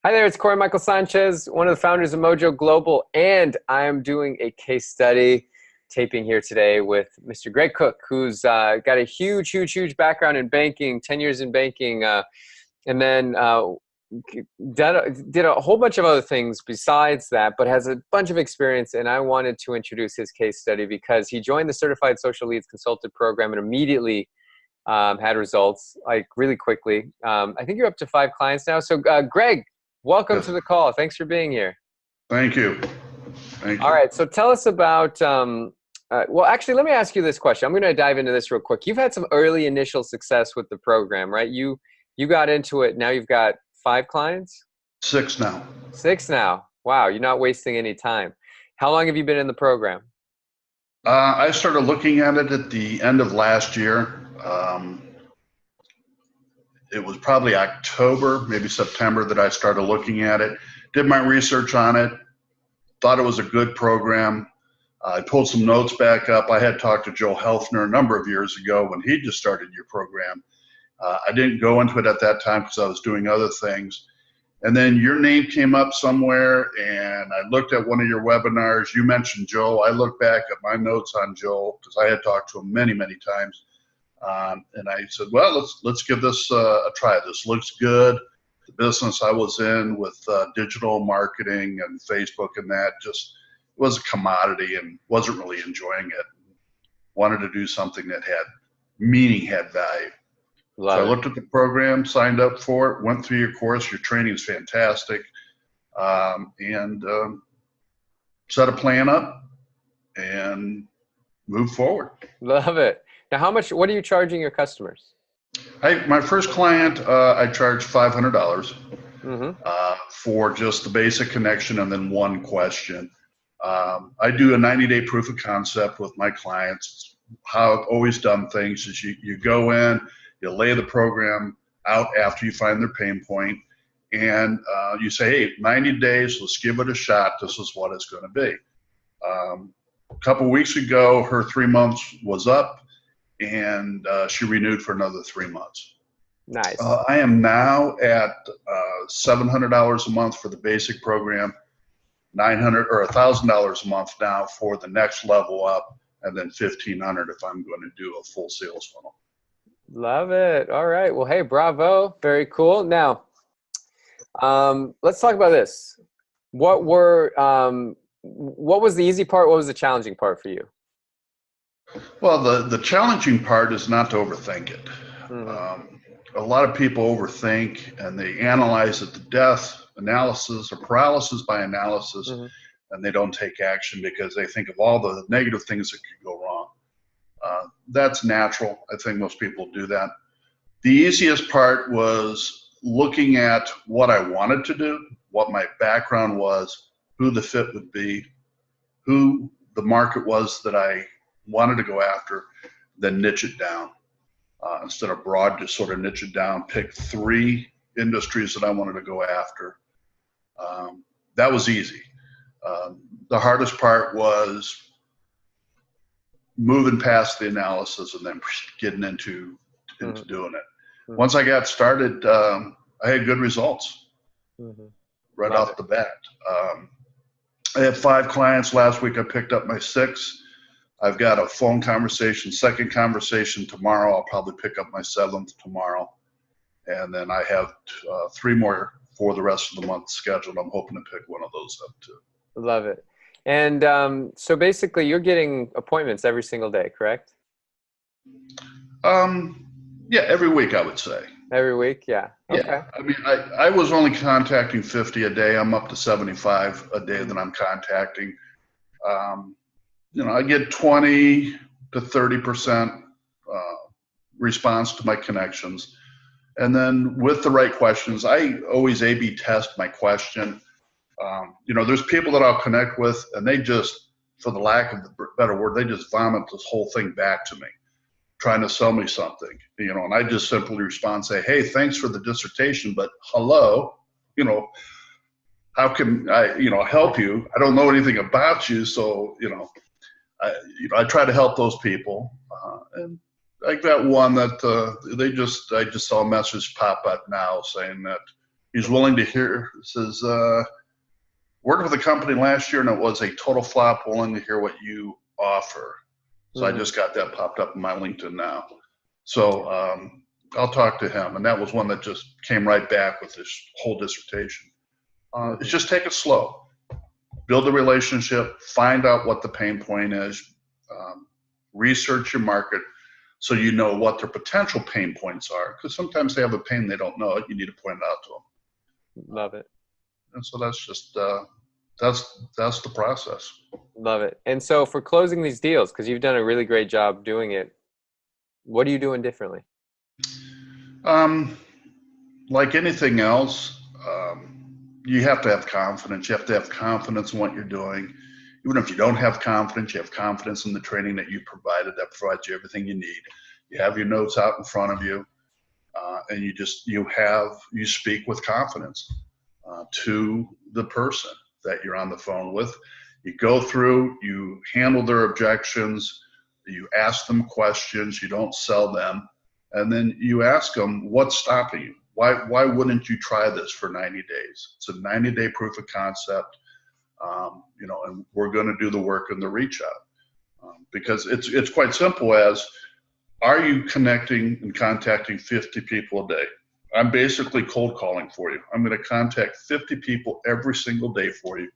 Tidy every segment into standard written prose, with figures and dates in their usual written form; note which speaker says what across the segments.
Speaker 1: Hi there, it's Corey Michael Sanchez, one of the founders of Mojo Global, and I am doing a case study taping here today with Mr. Greg Cook, who's got a huge background in banking, 10 years in banking, and then did a whole bunch of other things besides that, but has a bunch of experience. And I wanted to introduce his case study because he joined the Certified Social Leads Consultant program and immediately had results, like really quickly. I think you're up to 5 clients now. So Greg, welcome to the call. Thanks for being here.
Speaker 2: Thank you.
Speaker 1: All right. So tell us about, well, actually, let me ask you this question. I'm going to dive into this real quick. You've had some early initial success with the program, right? You got into it. Now you've got 5 clients?
Speaker 2: 6 now.
Speaker 1: 6 now. Wow. You're not wasting any time. How long have you been in the program?
Speaker 2: I started looking at it at the end of last year. It was probably October, maybe September, that I started looking at it. Did my research on it. Thought it was a good program. I pulled some notes back up. I had talked to Joe Helfner a number of years ago when he just started your program. I didn't go into it at that time because I was doing other things. And then your name came up somewhere, and I looked at one of your webinars. You mentioned Joe. I looked back at my notes on Joe because I had talked to him many times. And I said, well, let's give this a try. This looks good. The business I was in with digital marketing and Facebook and that just was a commodity and wasn't really enjoying it. Wanted to do something that had meaning, had value. So I looked at the program, signed up for it, went through your course. Your training is fantastic. And set a plan up and move forward.
Speaker 1: Love it. Now, what are you charging your customers?
Speaker 2: My first client, I charged $500 for just the basic connection and then one question. I do a 90-day proof of concept with my clients. How I've always done things is you go in, you lay the program out after you find their pain point, and you say, hey, 90 days, let's give it a shot. This is what it's going to be. A couple weeks ago, her 3 months was up, and she renewed for another 3 months.
Speaker 1: Nice.
Speaker 2: I am now at $700 a month for the basic program, $900 or $1,000 a month now for the next level up, and then $1,500 if I'm going to do a full sales funnel.
Speaker 1: Love it. All right. Well, hey, bravo. Very cool. Now, let's talk about this. What was the easy part? What was the challenging part for you?
Speaker 2: Well, the challenging part is not to overthink it. A lot of people overthink and they analyze it to death, analysis or paralysis by analysis, and they don't take action because they think of all the negative things that could go wrong. That's natural. I think most people do that. The easiest part was looking at what I wanted to do, what my background was, who the fit would be, who the market was that I wanted to go after, then niche it down. Instead of broad, just sort of niche it down, pick 3 industries that I wanted to go after. That was easy. The hardest part was moving past the analysis and then getting into doing it. Once I got started, I had good results right off the bat. I had 5 clients last week. I picked up my 6th. I've got a phone conversation, second conversation tomorrow. I'll probably pick up my 7th tomorrow. And then I have 3 more for the rest of the month scheduled. I'm hoping to pick one of those up too.
Speaker 1: Love it. And so basically you're getting appointments every single day, correct?
Speaker 2: Yeah, every week I would say.
Speaker 1: Every week, yeah. Okay.
Speaker 2: Yeah. I mean, I was only contacting 50 a day. I'm up to 75 a day that I'm contacting. I get 20 to 30% response to my connections. And then with the right questions, I always A/B test my question. There's people that I'll connect with and they just, for the lack of a better word, they just vomit this whole thing back to me, trying to sell me something, and I just simply respond, say, hey, thanks for the dissertation, but hello, how can I, help you? I don't know anything about you. So, I try to help those people. And Like that one that I just saw a message pop up now saying that he's willing to hear. It says, worked with a company last year and it was a total flop, willing to hear what you offer. So I just got that popped up in my LinkedIn now. So I'll talk to him. And that was one that just came right back with this whole dissertation. It's just take it slow. Build a relationship, find out what the pain point is, research your market so you know what their potential pain points are. Because sometimes they have a pain they don't know it. You need to point it out to them.
Speaker 1: Love it.
Speaker 2: And so that's just that's the process.
Speaker 1: Love it. And so for closing these deals, because you've done a really great job doing it, what are you doing differently?
Speaker 2: Like anything else, you have to have confidence. You have to have confidence in what you're doing. Even if you don't have confidence, you have confidence in the training that you provided that provides you everything you need. You have your notes out in front of you, and you speak with confidence to the person that you're on the phone with. You go through, you handle their objections, you ask them questions, you don't sell them, and then you ask them, what's stopping you? Why wouldn't you try this for 90 days? It's a 90-day proof of concept, and we're going to do the work in the reach out. Because it's quite simple as, are you connecting and contacting 50 people a day? I'm basically cold calling for you. I'm going to contact 50 people every single day for you.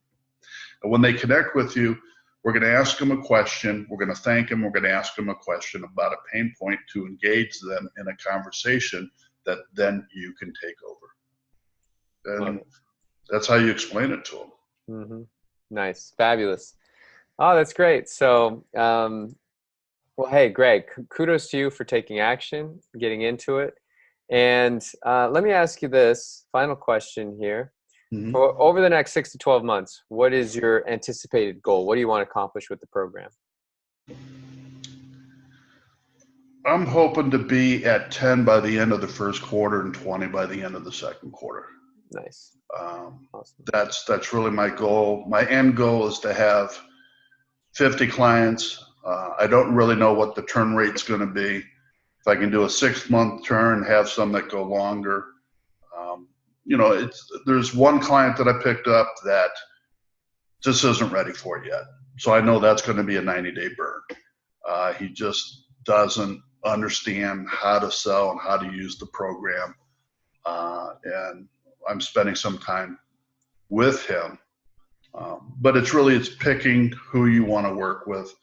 Speaker 2: And when they connect with you, we're going to ask them a question. We're going to thank them. We're going to ask them a question about a pain point to engage them in a conversation that then you can take over. And that's how you explain it to them.
Speaker 1: Mm-hmm. Nice. Fabulous. Oh, that's great. So, well, hey, Greg, kudos to you for taking action, getting into it. And let me ask you this final question here.
Speaker 2: Mm-hmm.
Speaker 1: For over the next 6 to 12 months, what is your anticipated goal? What do you want to accomplish with the program?
Speaker 2: I'm hoping to be at 10 by the end of the first quarter and 20 by the end of the second quarter.
Speaker 1: Nice. Awesome.
Speaker 2: That's really my goal. My end goal is to have 50 clients. I don't really know what the turn rate's going to be. If I can do a 6-month turn, have some that go longer. There's one client that I picked up that just isn't ready for it yet. So I know that's going to be a 90-day burn. He just doesn't understand how to sell and how to use the program. And I'm spending some time with him. But it's picking who you want to work with.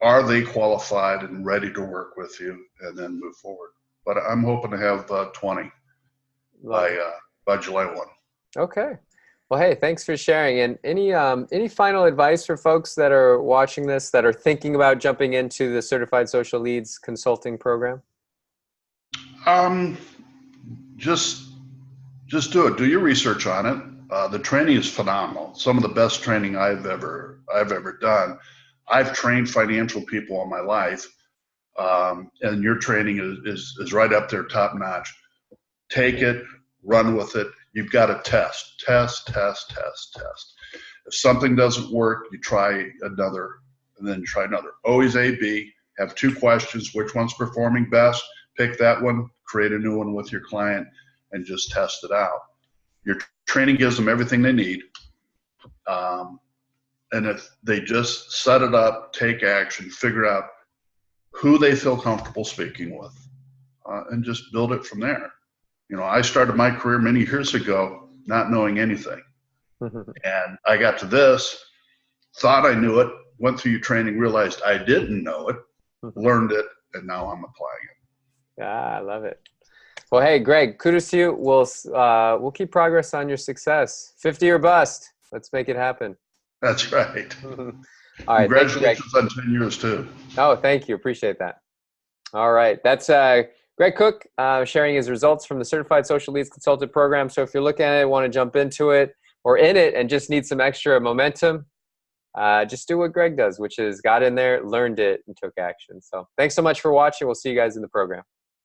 Speaker 2: Are they qualified and ready to work with you, and then move forward? But I'm hoping to have 20 by July 1.
Speaker 1: Okay. Well, hey, thanks for sharing. And any final advice for folks that are watching this that are thinking about jumping into the Certified Social Leads Consulting program?
Speaker 2: Just do it. Do your research on it. The training is phenomenal. Some of the best training I've ever done. I've trained financial people all my life, and your training is right up there, top notch. Take it, run with it. You've got to test. If something doesn't work, you try another, and then try another. Always A/B. Have 2 questions. Which one's performing best? Pick that one. Create a new one with your client, and just test it out. Your training gives them everything they need. And if they just set it up, take action, figure out who they feel comfortable speaking with, and just build it from there. I started my career many years ago not knowing anything. And I got to this, thought I knew it, went through your training, realized I didn't know it, learned it, and now I'm applying it.
Speaker 1: I love it. Well, hey, Greg, kudos to you. We'll keep progress on your success. 50 or bust. Let's make it happen.
Speaker 2: That's right.
Speaker 1: All right.
Speaker 2: Congratulations on 10 years too.
Speaker 1: Oh, thank you. Appreciate that. All right. That's Greg Cook sharing his results from the Certified Social Leads Consultant program. So if you're looking at it, want to jump into it or in it and just need some extra momentum, just do what Greg does, which is got in there, learned it, and took action. So thanks so much for watching. We'll see you guys in the program.